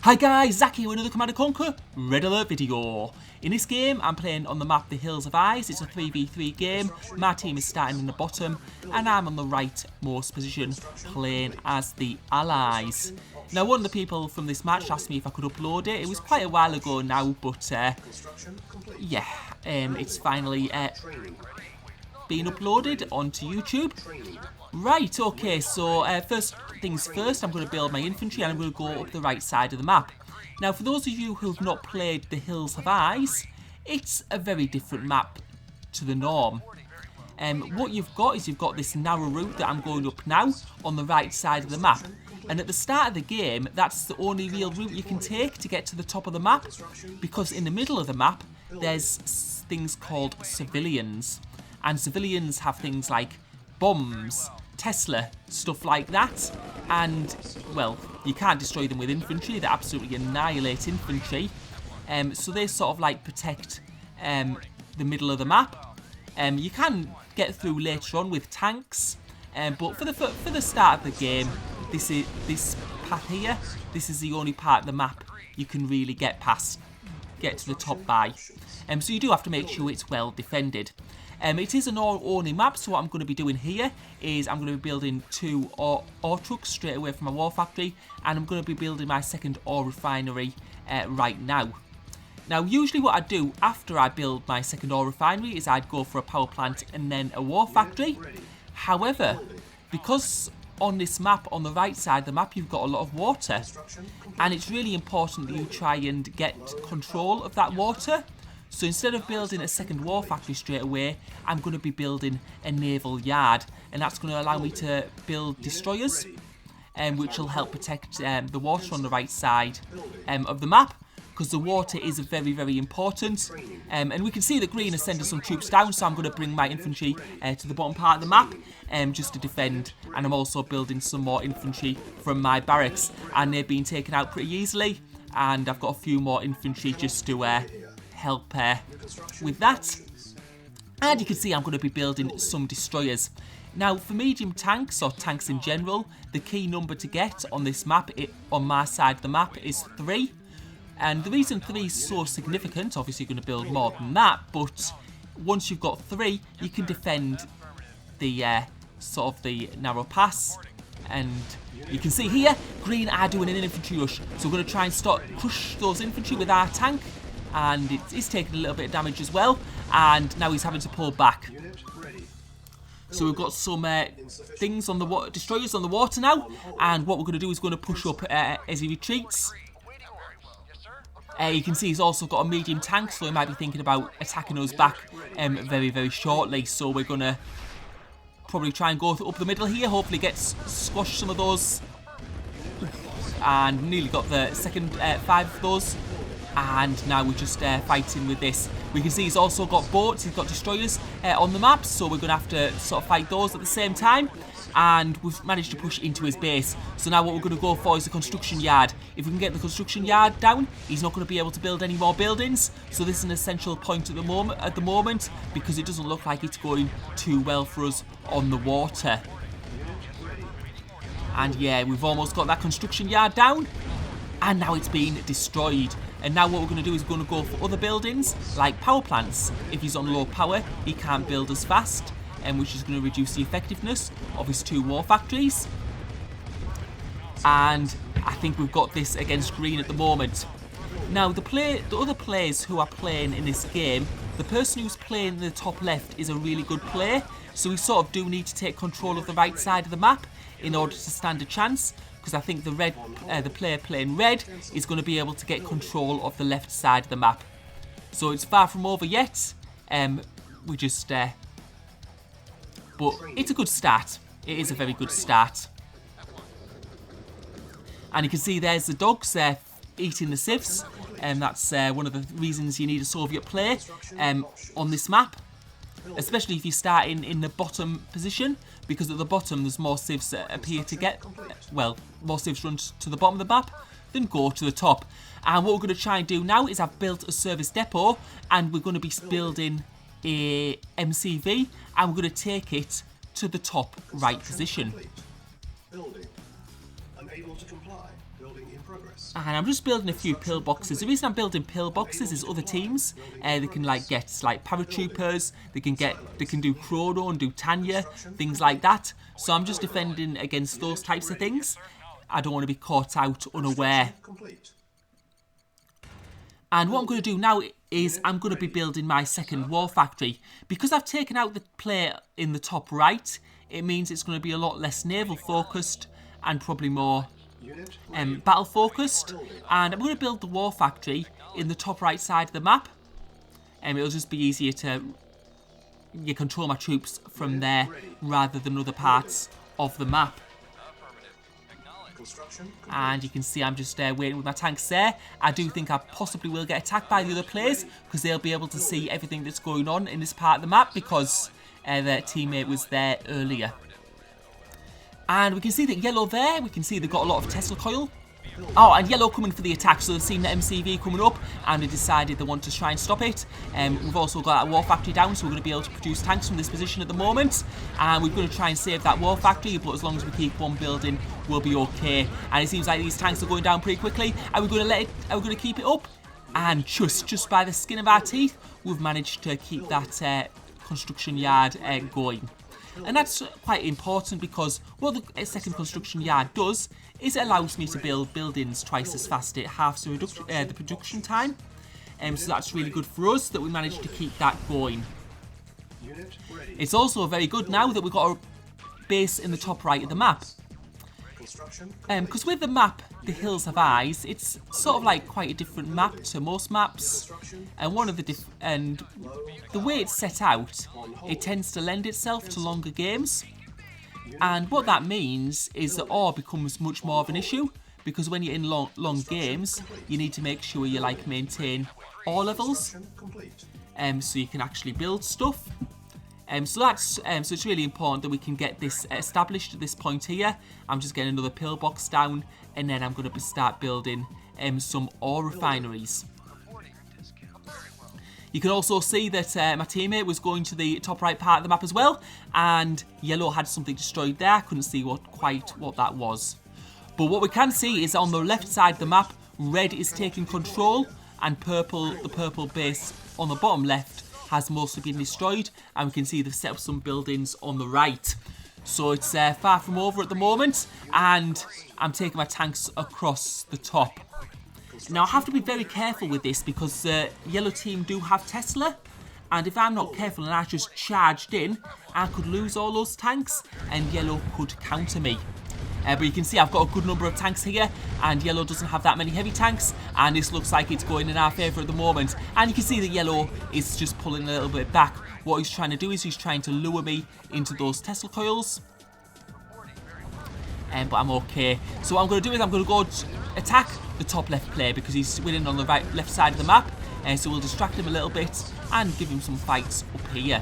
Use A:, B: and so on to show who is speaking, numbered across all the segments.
A: Hi guys, Zach here with another Command & Conquer Red Alert video. In this game, I'm playing on the map The Hills of Ice. It's a 3v3 game. My team is starting in the bottom, and I'm on the rightmost position, playing as the Allies. Now, one of the people from this match asked me if I could upload it. It was quite a while ago now, but yeah, it's finally being uploaded onto YouTube. Right, okay, so first things first, I'm going to build my infantry and I'm going to go up the right side of the map. Now, for those of you who have not played The Hills of Ice, it's a very different map to the norm. What you've got is you've got this narrow route that I'm going up now on the right side of the map. And at the start of the game, that's the only real route you can take to get to the top of the map, because in the middle of the map, there's things called civilians. And civilians have things like bombs, Tesla, stuff like that, and well, you can't destroy them with infantry. They absolutely annihilate infantry, so they sort of like protect the middle of the map. You can get through later on with tanks, but for the start of the game, this path here, this is the only part of the map you can really get to the top by, so you do have to make sure it's well defended. It is an ore-only map, so what I'm going to be doing here is I'm going to be building two ore trucks straight away from my war factory, and I'm going to be building my second ore refinery right now. Now, usually what I do after I build my second ore refinery is I'd go for a power plant and then a war factory. However, because on this map, on the right side of the map, you've got a lot of water, and it's really important that you try and get control of that water. So instead of building a second war factory straight away, I'm going to be building a naval yard, and that's going to allow me to build destroyers, which will help protect the water on the right side of the map, because the water is very, very important. And we can see that green is sending some troops down, so I'm going to bring my infantry to the bottom part of the map just to defend, and I'm also building some more infantry from my barracks, and they're being taken out pretty easily, and I've got a few more infantry just to help with that. And you can see I'm going to be building some destroyers. Now, for medium tanks, or tanks in general, the key number to get on this map, on my side of the map, is 3. And the reason 3 is so significant, obviously you're going to build more than that, but once you've got 3, you can defend the sort of the narrow pass. And you can see here, green are doing an infantry rush, so we're going to try and crush those infantry with our tank. And it's taking a little bit of damage as well, and now he's having to pull back. So we've got some things on the destroyers on the water now, and what we're going to do is going to push up as he retreats. You can see he's also got a medium tank, so he might be thinking about attacking us back very, very shortly. So we're going to probably try and go up the middle here, hopefully squash some of those. And nearly got the second 5 of those. And now we're just fighting with this. We can see he's also got boats, he's got destroyers on the map, so we're going to have to sort of fight those at the same time. And we've managed to push into his base. So now what we're going to go for is the construction yard. If we can get the construction yard down, he's not going to be able to build any more buildings. So this is an essential point at the moment, because it doesn't look like it's going too well for us on the water. And yeah, we've almost got that construction yard down. And now it's been destroyed. And now what we're going to do is we're going to go for other buildings, like power plants. If he's on low power, he can't build as fast, which is going to reduce the effectiveness of his 2 war factories. And I think we've got this against green at the moment. Now, the other players who are playing in this game, the person who's playing in the top left is a really good player, so we sort of do need to take control of the right side of the map in order to stand a chance. Because I think the player playing red is going to be able to get control of the left side of the map. So it's far from over yet. We just, but it's a good start. It is a very good start. And you can see there's the dogs eating the civs, and that's one of the reasons you need a Soviet player on this map. Especially if you start in the bottom position, because at the bottom there's more civs that appear to get, well, more civs run to the bottom of the map than go to the top. And what we're going to try and do now is I've built a service depot, and we're going to be building a MCV, and we're going to take it to the top right position.
B: Building. Unable to comply. Building in progress.
A: And I'm just building a few pillboxes. The reason I'm building pillboxes is other teams, they can like get like paratroopers, they can do chrono and do Tanya, things like that. So I'm just defending against those types of things. I don't want to be caught out unaware. And what I'm going to do now is I'm going to be building my second war factory. Because I've taken out the player in the top right, it means it's going to be a lot less naval focused and probably more battle focused. And I'm going to build the war factory in the top right side of the map. It'll just be easier to control my troops from there rather than other parts of the map. And you can see I'm just waiting with my tanks there. I do think I possibly will get attacked by the other players because they'll be able to see everything that's going on in this part of the map because their teammate was there earlier. And we can see that yellow there, we can see they've got a lot of Tesla coil. Oh, and yellow coming for the attack, so they've seen the MCV coming up and they decided they want to try and stop it. We've also got that war factory down, so we're going to be able to produce tanks from this position at the moment. And we're going to try and save that war factory, but as long as we keep one building, we'll be okay. And it seems like these tanks are going down pretty quickly. Are we going to keep it up? And just by the skin of our teeth, we've managed to keep that construction yard going. And that's quite important because what the second construction yard does is it allows me to build buildings twice as fast. It halves the production time. So that's really good for us that we managed to keep that going. It's also very good now that we've got a base in the top right of the map. Because with the map, The Hills Have Eyes, it's sort of like quite a different map to most maps. And the way it's set out, it tends to lend itself to longer games. And what that means is that ore becomes much more of an issue because when you're in long games, you need to make sure you maintain ore levels, so you can actually build stuff. So it's really important that we can get this established at this point here. I'm just getting another pillbox down, and then I'm going to start building some ore refineries. You can also see that my teammate was going to the top right part of the map as well, and yellow had something destroyed there. I couldn't see quite what that was. But what we can see is on the left side of the map, red is taking control, and the purple base on the bottom left has mostly been destroyed, and we can see they've set up some buildings on the right. So it's far from over at the moment, and I'm taking my tanks across the top. Now I have to be very careful with this because the yellow team do have Tesla, and if I'm not careful and I just charged in, I could lose all those tanks and yellow could counter me. But you can see I've got a good number of tanks here, and yellow doesn't have that many heavy tanks, and this looks like it's going in our favour at the moment. And you can see that yellow is just pulling a little bit back. What he's trying to do is he's trying to lure me into those Tesla coils. But I'm okay. So what I'm going to do is I'm going to go attack the top left player because he's winning on the left side of the map. So we'll distract him a little bit and give him some fights up here.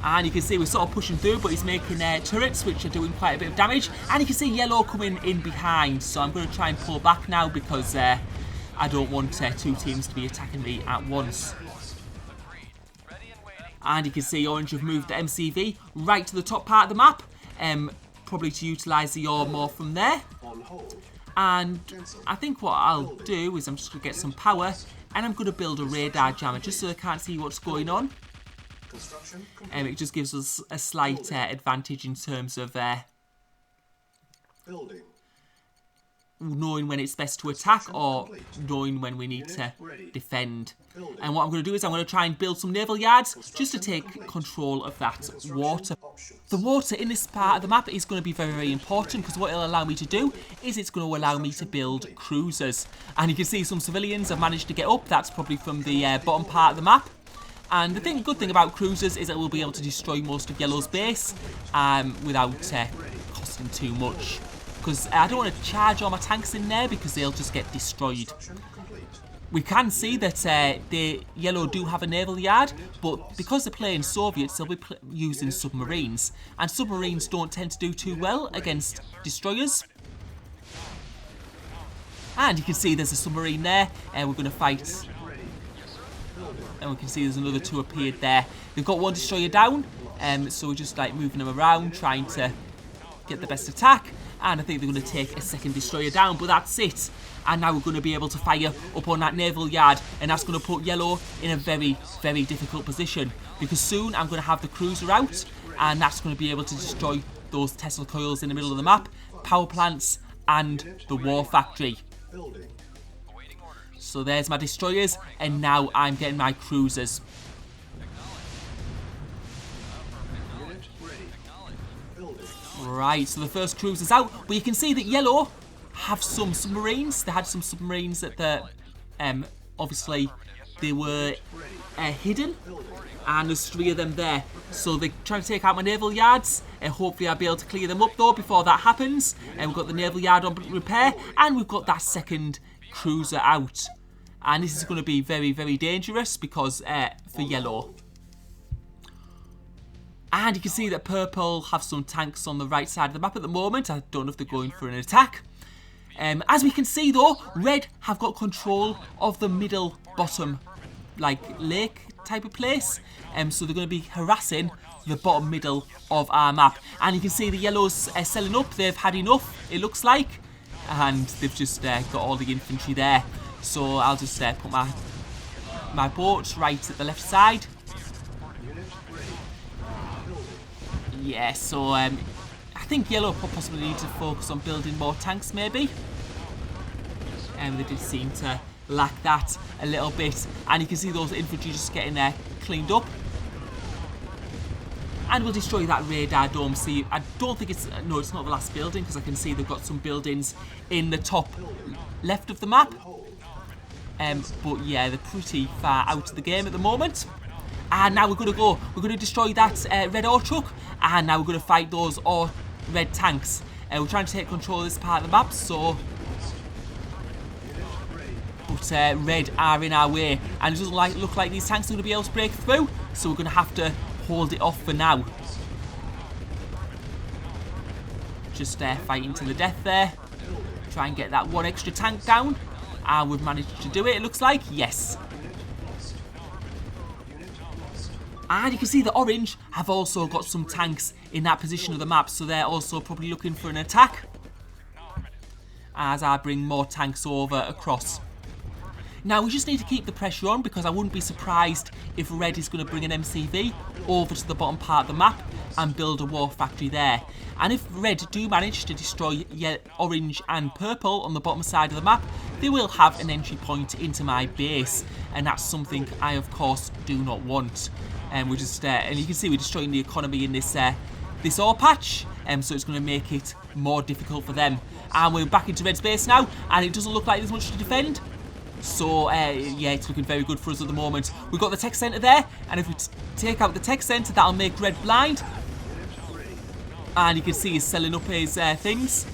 A: And you can see we're sort of pushing through, but he's making turrets which are doing quite a bit of damage. And you can see yellow coming in behind, so I'm going to try and pull back now because I don't want two teams to be attacking me at once. And you can see orange have moved the MCV right to the top part of the map, probably to utilise the ore more from there. And I think what I'll do is I'm just going to get some power, and I'm going to build a radar jammer just so they can't see what's going on. It just gives us a slight advantage in terms of knowing when it's best to attack or knowing when we need to defend. And what I'm going to do is I'm going to try and build some naval yards just to take control of that water. The water in this part of the map is going to be very, very important because what it'll allow me to do is it's going to allow me to build cruisers. And you can see some civilians have managed to get up. That's probably from the bottom part of the map. And the good thing about cruisers is that we'll be able to destroy most of yellow's base without costing too much. Because I don't want to charge all my tanks in there because they'll just get destroyed. We can see that the yellow do have a naval yard, but because they're playing Soviets, they'll be using submarines. And submarines don't tend to do too well against destroyers. And you can see there's a submarine there, and we're going to fight. And we can see there's another two appeared there. They've got one destroyer down, so we're just moving them around, trying to get the best attack. and I think they're going to take a second destroyer down, but that's it. And now we're going to be able to fire up on that naval yard, and that's going to put yellow in a very, very difficult position, because soon I'm going to have the cruiser out, and that's going to be able to destroy those Tesla coils in the middle of the map, power plants, and the war factory. So there's my destroyers, and now I'm getting my cruisers. Right, so the first cruiser's out, but you can see that yellow have some submarines. They had some submarines that obviously they were hidden, and there's 3 of them there. So they're trying to take out my naval yards, and hopefully I'll be able to clear them up though before that happens. And we've got the naval yard on repair, and we've got that second cruiser out. And this is going to be very, very dangerous because for yellow. And you can see that purple have some tanks on the right side of the map at the moment. I don't know if they're going for an attack. As we can see though, red have got control of the middle bottom, like lake type of place. So they're going to be harassing the bottom middle of our map. And you can see the yellows selling up. They've had enough, it looks like. And they've just got all the infantry there. So I'll just put my boat right at the left side. Yeah, so I think yellow possibly need to focus on building more tanks maybe. They did seem to lack that a little bit. And you can see those infantry just getting cleaned up. And we'll destroy that radar dome. See, I don't think it's... No, it's not the last building, because I can see they've got some buildings in the top left of the map. But yeah, they're pretty far out of the game at the moment. And now we're going to destroy that red ore truck. And now we're going to fight those red tanks. We're trying to take control of this part of the map, so... But red are in our way. And it doesn't look like these tanks are going to be able to break through. So we're going to have to hold it off for now. Just fighting to the death there. Try and get that one extra tank down. And we've managed to do it, it looks like. Yes. And you can see the orange have also got some tanks in that position of the map. So they're also probably looking for an attack. As I bring more tanks over across. Now we just need to keep the pressure on, because I wouldn't be surprised if red is going to bring an MCV over to the bottom part of the map and build a war factory there. And if red do manage to destroy orange and purple on the bottom side of the map, they will have an entry point into my base, and that's something I of course do not want. And we're just and you can see we're destroying the economy in this this ore patch, so it's going to make it more difficult for them. And we're back into red's base now, and it doesn't look like there's much to defend. So, yeah, it's looking very good for us at the moment. We've got the tech centre there, and if we take out the tech centre, that'll make red blind. And you can see he's selling up his things.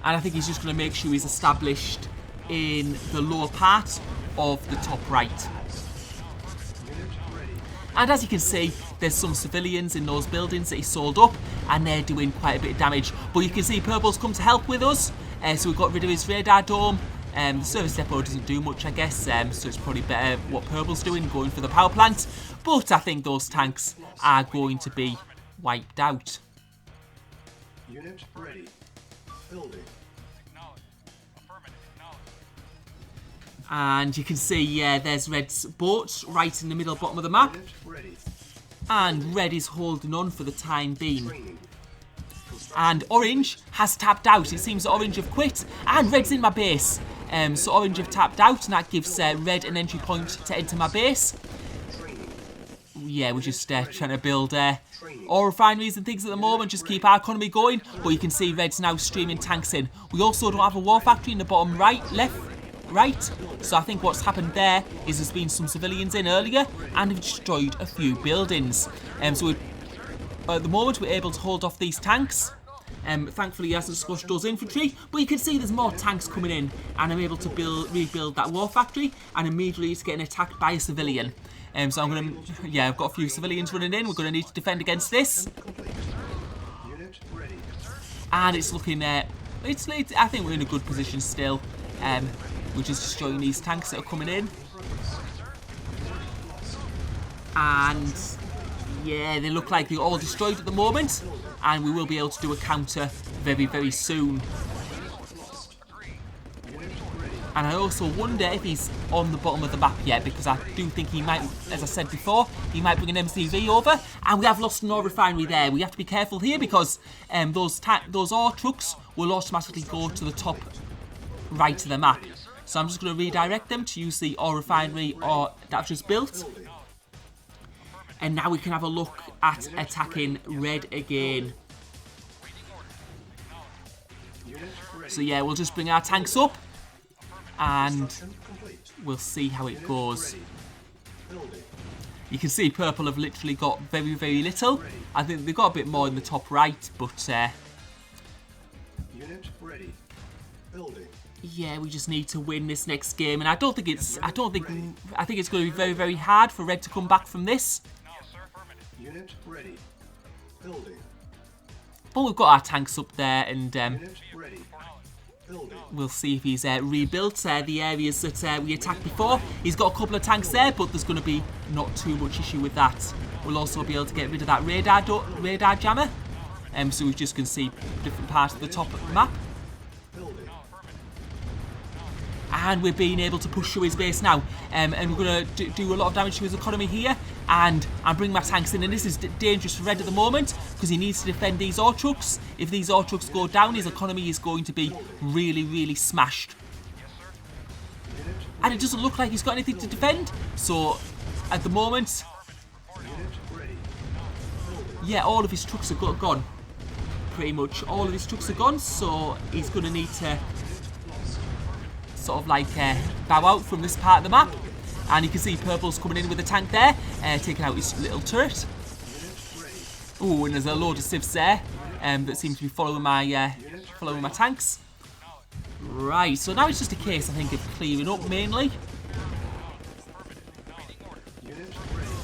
A: And I think he's just going to make sure he's established in the lower part of the top right. And as you can see, there's some civilians in those buildings that he sold up, and they're doing quite a bit of damage. But you can see purple's come to help with us. So we've got rid of his radar dome. The service depot doesn't do much, I guess, so it's probably better what purple's doing, going for the power plant. But I think those tanks are going to be wiped out.
B: Unit ready. Building.
A: And you can see, yeah, there's red's boat right in the middle bottom of the map. And red is holding on for the time being. And orange has tapped out. It seems that orange have quit, and red's in my base. So orange have tapped out, and that gives red an entry point to enter my base. Yeah, we're just trying to build ore refineries and things at the moment, just keep our economy going. But you can see red's now streaming tanks in. We also don't have a war factory in the bottom right. So I think what's happened there is there's been some civilians in earlier and have destroyed a few buildings. So at the moment we're able to hold off these tanks. Thankfully he hasn't squashed those infantry, but you can see there's more tanks coming in, and I'm able to rebuild that war factory, and immediately it's getting attacked by a civilian. So I'm going to, yeah, I've got a few civilians running in. We're going to need to defend against this. And it's looking, I think we're in a good position still. We're just destroying these tanks that are coming in. And Yeah, they look like they're all destroyed at the moment, and we will be able to do a counter very, very soon. And I also wonder if he's on the bottom of the map yet, because I do think he might, as I said before, he might bring an MCV over. And we have lost an ore refinery there. We have to be careful here because those ore trucks will automatically go to the top right of the map. So I'm just going to redirect them to use the ore refinery that I've just built. And now we can have a look at attacking red again. So yeah, we'll just bring our tanks up and we'll see how it goes. You can see purple have literally got very, very little. I think they've got a bit more in the top right, but yeah, we just need to win this next game, and I think it's going to be very, very hard for red to come back from this.
B: Unit ready. Building.
A: But we've got our tanks up there, and
B: Unit ready. Building.
A: we'll see if he's rebuilt the areas that we attacked before. He's got a couple of tanks there, but there's going to be not too much issue with that. We'll also be able to get rid of that radar jammer, so we just can see different parts of the top of the map. And we're being able to push through his base now, and we're going to do a lot of damage to his economy here, and I'm bringing my tanks in, and this is dangerous for red at the moment because he needs to defend these ore trucks. If these ore trucks go down, his economy is going to be really, really smashed. And it doesn't look like he's got anything to defend, so at the moment, yeah, all of his trucks are gone. Pretty much all of his trucks are gone, so he's going to need to sort of like bow out from this part of the map. And you can see purple's coming in with a tank there, taking out his little turret. Oh, and there's a load of civs there that seem to be following my tanks. Right, so now it's just a case, I think, of clearing up mainly.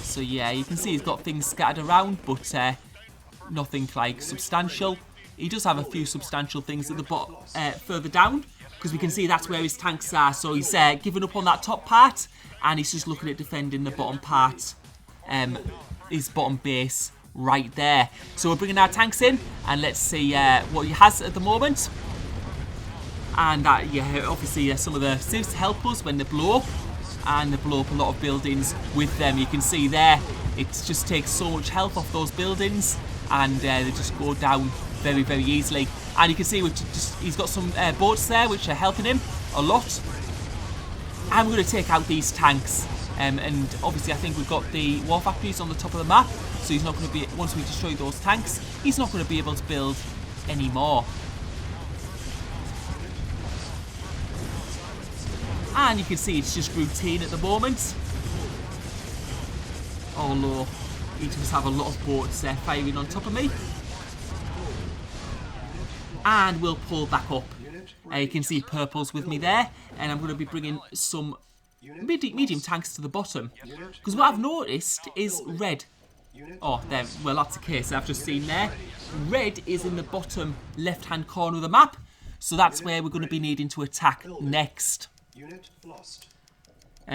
A: So yeah, you can see he's got things scattered around, but nothing like substantial. He does have a few substantial things at the bottom, further down, because we can see that's where his tanks are. So he's given up on that top part, and he's just looking at defending the bottom part, his bottom base right there. So we're bringing our tanks in, and let's see what he has at the moment. And yeah, obviously some of the civs help us when they blow up, and they blow up a lot of buildings with them. You can see there, it just takes so much health off those buildings, and they just go down very, very easily. And you can see he's got some boats there which are helping him a lot. I'm going to take out these tanks, and obviously I think we've got the war factories on the top of the map, so he's not going to be, once we destroy those tanks, he's not going to be able to build any more. And you can see it's just routine at the moment, although he does have a lot of boats there firing on top of me. And we'll pull back up. You can see purple's with me there, and I'm going to be bringing some medium tanks to the bottom, because what I've noticed is red. Oh, there. Well, that's the case I've just seen there. Red is in the bottom left-hand corner of the map, so that's where we're going to be needing to attack next.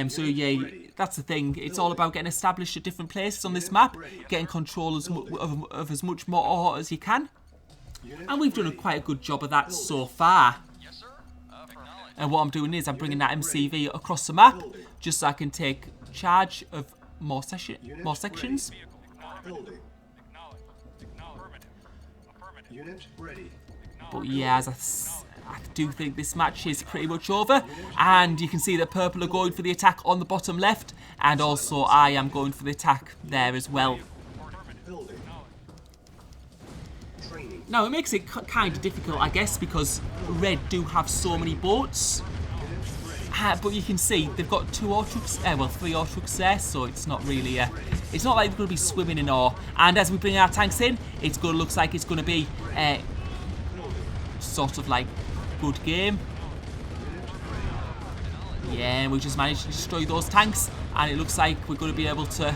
A: So yeah, that's the thing. It's all about getting established at different places on this map, getting control of as much more ore as you can. And we've done quite a good job of that so far. And what I'm doing is I'm bringing that MCV across the map, just so I can take charge of more sections. But yeah, I do think this match is pretty much over. And you can see that purple are going for the attack on the bottom left, and also I am going for the attack there as well. Now, it makes it kind of difficult, I guess, because red do have so many boats. But you can see they've got 2 ore trucks, well, 3 ore trucks there, so it's not really, it's not like they're going to be swimming in ore. And as we bring our tanks in, looks like it's going to be sort of like good game. Yeah, we just managed to destroy those tanks, and it looks like we're going to be able to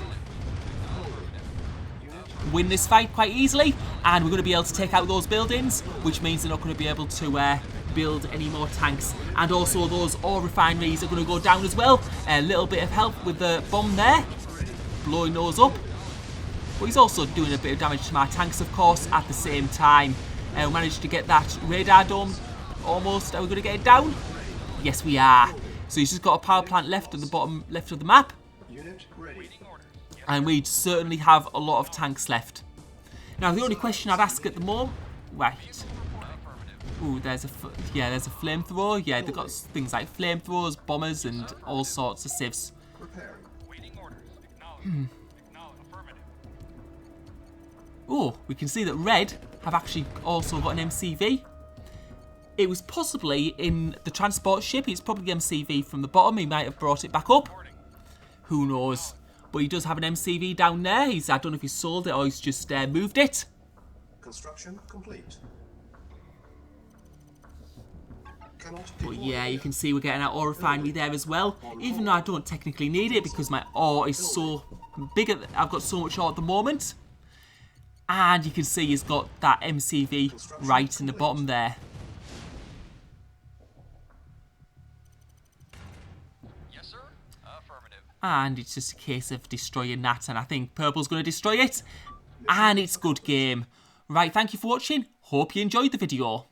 A: win this fight quite easily, and we're going to be able to take out those buildings, which means they're not going to be able to build any more tanks. And also those ore refineries are going to go down as well. A little bit of help with the bomb there, blowing those up. but he's also doing a bit of damage to my tanks, of course, at the same time. We managed to get that radar dome almost. Are we going to get it down? Yes, we are. So he's just got a power plant left at the bottom left of the map.
B: Unit ready.
A: And we certainly have a lot of tanks left. Now, the only question I'd ask at the moment... Right. Ooh, there's a flamethrower. Yeah, they've got things like flamethrowers, bombers, and all sorts of civs.
B: Preparing.
A: Oh, we can see that red have actually also got an MCV. It was possibly in the transport ship. It's probably MCV from the bottom. He might have brought it back up. Who knows? But he does have an MCV down there. I don't know if he's sold it or he's just moved it.
B: Construction complete.
A: But yeah, you can see we're getting our ore refinery there as well. Even though I don't technically need it because my ore is so big. I've got so much ore at the moment. And you can see he's got that MCV right in the bottom there.
C: Yes, sir. Affirmative.
A: And it's just a case of destroying that. And I think purple's going to destroy it. And it's good game. Right, thank you for watching. Hope you enjoyed the video.